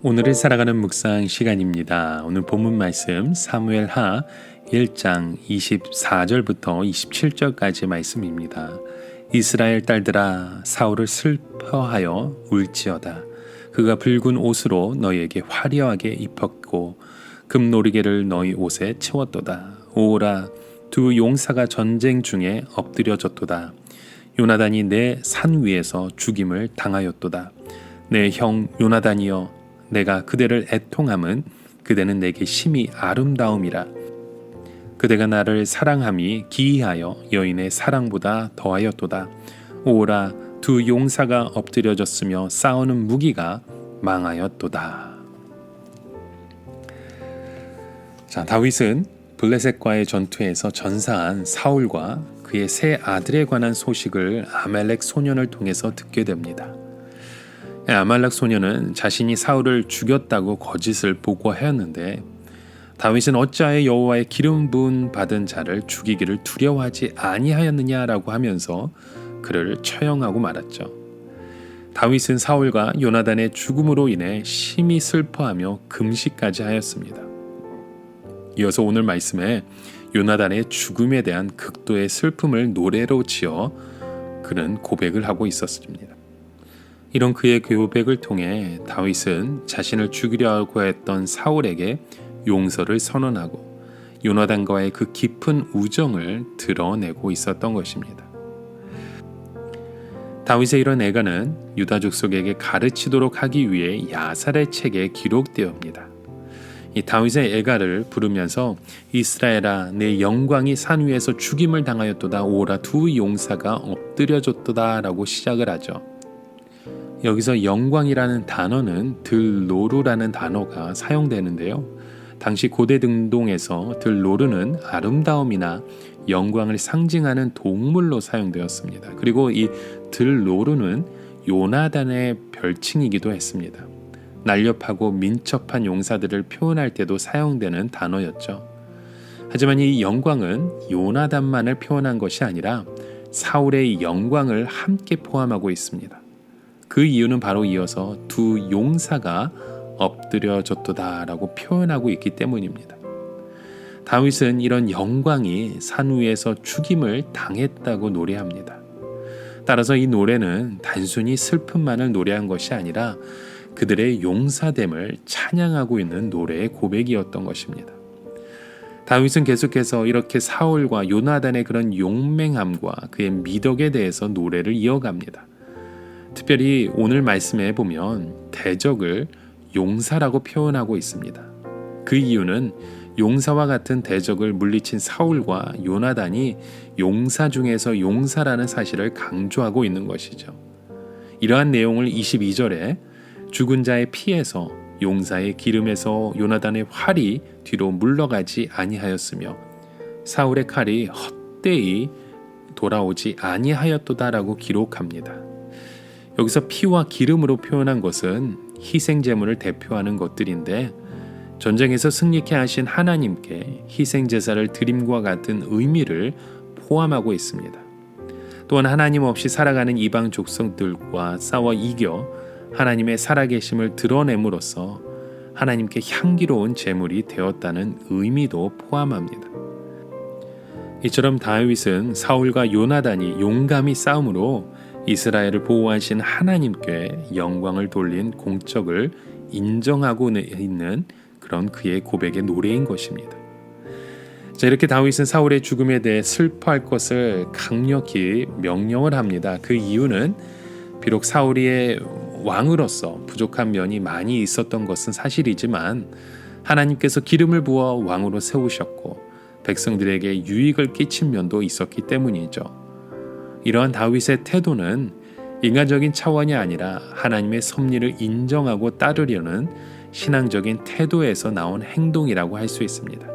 오늘을 살아가는 묵상 시간입니다. 오늘 본문 말씀 사무엘하 1장 24절부터 27절까지 말씀입니다. 이스라엘 딸들아 사울을 슬퍼하여 울지어다. 그가 붉은 옷으로 너희에게 화려하게 입혔고 금노리개를 너희 옷에 채웠도다. 오라 두 용사가 전쟁 중에 엎드려졌도다. 요나단이 내 산 위에서 죽임을 당하였도다. 내 형 요나단이여 내가 그대를 애통함은 그대는 내게 심히 아름다움이라. 그대가 나를 사랑함이 기이하여 여인의 사랑보다 더하였도다. 오라 두 용사가 엎드려졌으며 싸우는 무기가 망하였도다. 자, 다윗은 블레셋과의 전투에서 전사한 사울과 그의 세 아들에 관한 소식을 아말렉 소년을 통해서 듣게 됩니다. 아말렉 소년은 자신이 사울을 죽였다고 거짓을 보고하였는데 다윗은 어찌하여 여호와의 기름 부음 받은 자를 죽이기를 두려워하지 아니하였느냐라고 하면서 그를 처형하고 말았죠. 다윗은 사울과 요나단의 죽음으로 인해 심히 슬퍼하며 금식까지 하였습니다. 이어서 오늘 말씀에 요나단의 죽음에 대한 극도의 슬픔을 노래로 지어 그는 고백을 하고 있었습니다. 이런 그의 고백을 통해 다윗은 자신을 죽이려고 했던 사울에게 용서를 선언하고 요나단과의 그 깊은 우정을 드러내고 있었던 것입니다. 다윗의 이런 애가는 유다 족속에게 가르치도록 하기 위해 야살의 책에 기록되옵니다. 이 다윗의 애가를 부르면서 이스라엘아 내 영광이 산 위에서 죽임을 당하였도다. 오라 두 용사가 엎드려졌도다 라고 시작을 하죠. 여기서 영광이라는 단어는 들로르라는 단어가 사용되는데요. 당시 고대 등동에서 들로르는 아름다움이나 영광을 상징하는 동물로 사용되었습니다. 그리고 이 들로르는 요나단의 별칭이기도 했습니다. 날렵하고 민첩한 용사들을 표현할 때도 사용되는 단어였죠. 하지만 이 영광은 요나단만을 표현한 것이 아니라 사울의 영광을 함께 포함하고 있습니다. 그 이유는 바로 이어서 두 용사가 엎드려졌도다 라고 표현하고 있기 때문입니다. 다윗은 이런 영광이 산 위에서 죽임을 당했다고 노래합니다. 따라서 이 노래는 단순히 슬픔만을 노래한 것이 아니라 그들의 용사됨을 찬양하고 있는 노래의 고백이었던 것입니다. 다윗은 계속해서 이렇게 사울과 요나단의 그런 용맹함과 그의 미덕에 대해서 노래를 이어갑니다. 특별히 오늘 말씀에 보면 대적을 용사라고 표현하고 있습니다. 그 이유는 용사와 같은 대적을 물리친 사울과 요나단이 용사 중에서 용사라는 사실을 강조하고 있는 것이죠. 이러한 내용을 22절에 죽은 자의 피에서 용사의 기름에서 요나단의 활이 뒤로 물러가지 아니하였으며 사울의 칼이 헛되이 돌아오지 아니하였도다라고 기록합니다. 여기서 피와 기름으로 표현한 것은 희생제물을 대표하는 것들인데 전쟁에서 승리케 하신 하나님께 희생제사를 드림과 같은 의미를 포함하고 있습니다. 또한 하나님 없이 살아가는 이방 족속들과 싸워 이겨 하나님의 살아계심을 드러냄으로써 하나님께 향기로운 제물이 되었다는 의미도 포함합니다. 이처럼 다윗은 사울과 요나단이 용감히 싸움으로 이스라엘을 보호하신 하나님께 영광을 돌린 공적을 인정하고 있는 그런 그의 고백의 노래인 것입니다. 자, 이렇게 다윗은 사울의 죽음에 대해 슬퍼할 것을 강력히 명령을 합니다. 그 이유는 비록 사울이 왕으로서 부족한 면이 많이 있었던 것은 사실이지만 하나님께서 기름을 부어 왕으로 세우셨고 백성들에게 유익을 끼친 면도 있었기 때문이죠. 이러한 다윗의 태도는 인간적인 차원이 아니라 하나님의 섭리를 인정하고 따르려는 신앙적인 태도에서 나온 행동이라고 할 수 있습니다.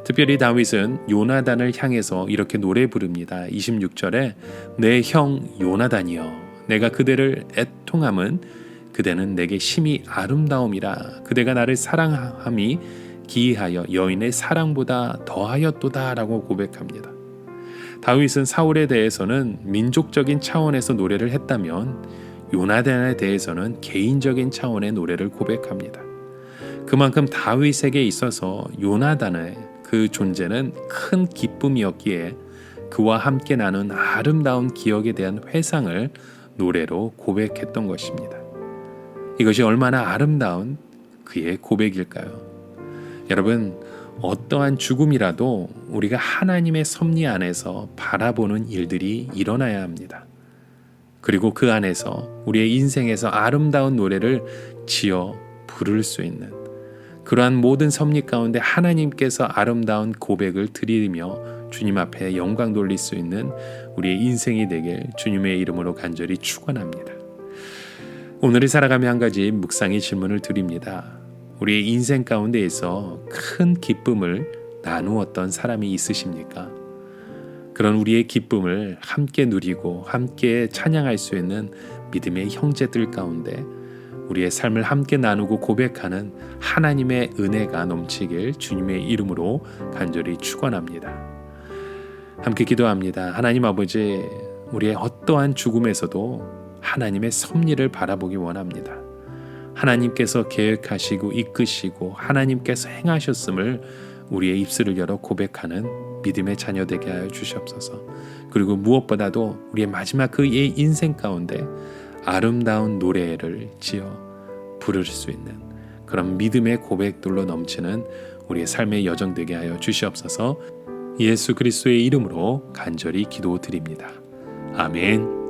특별히 다윗은 요나단을 향해서 이렇게 노래 부릅니다. 26절에 내 형 요나단이여 내가 그대를 애통함은 그대는 내게 심히 아름다움이라. 그대가 나를 사랑함이 기이하여 여인의 사랑보다 더하였도다 라고 고백합니다. 다윗은 사울에 대해서는 민족적인 차원에서 노래를 했다면 요나단에 대해서는 개인적인 차원의 노래를 고백합니다. 그만큼 다윗에게 있어서 요나단의 그 존재는 큰 기쁨이었기에 그와 함께 나눈 아름다운 기억에 대한 회상을 노래로 고백했던 것입니다. 이것이 얼마나 아름다운 그의 고백일까요? 여러분, 어떠한 죽음이라도 우리가 하나님의 섭리 안에서 바라보는 일들이 일어나야 합니다. 그리고 그 안에서 우리의 인생에서 아름다운 노래를 지어 부를 수 있는 그러한 모든 섭리 가운데 하나님께서 아름다운 고백을 드리며 주님 앞에 영광 돌릴 수 있는 우리의 인생이 되길 주님의 이름으로 간절히 축원합니다. 오늘을 살아가며 한 가지 묵상의 질문을 드립니다. 우리의 인생 가운데에서 큰 기쁨을 나누었던 사람이 있으십니까? 그런 우리의 기쁨을 함께 누리고 함께 찬양할 수 있는 믿음의 형제들 가운데 우리의 삶을 함께 나누고 고백하는 하나님의 은혜가 넘치길 주님의 이름으로 간절히 축원합니다. 함께 기도합니다. 하나님 아버지, 우리의 어떠한 죽음에서도 하나님의 섭리를 바라보기 원합니다. 하나님께서 계획하시고 이끄시고 하나님께서 행하셨음을 우리의 입술을 열어 고백하는 믿음의 자녀 되게 하여 주시옵소서. 그리고 무엇보다도 우리의 마지막 그의 인생 가운데 아름다운 노래를 지어 부를 수 있는 그런 믿음의 고백들로 넘치는 우리의 삶의 여정 되게 하여 주시옵소서. 예수 그리스도의 이름으로 간절히 기도드립니다. 아멘.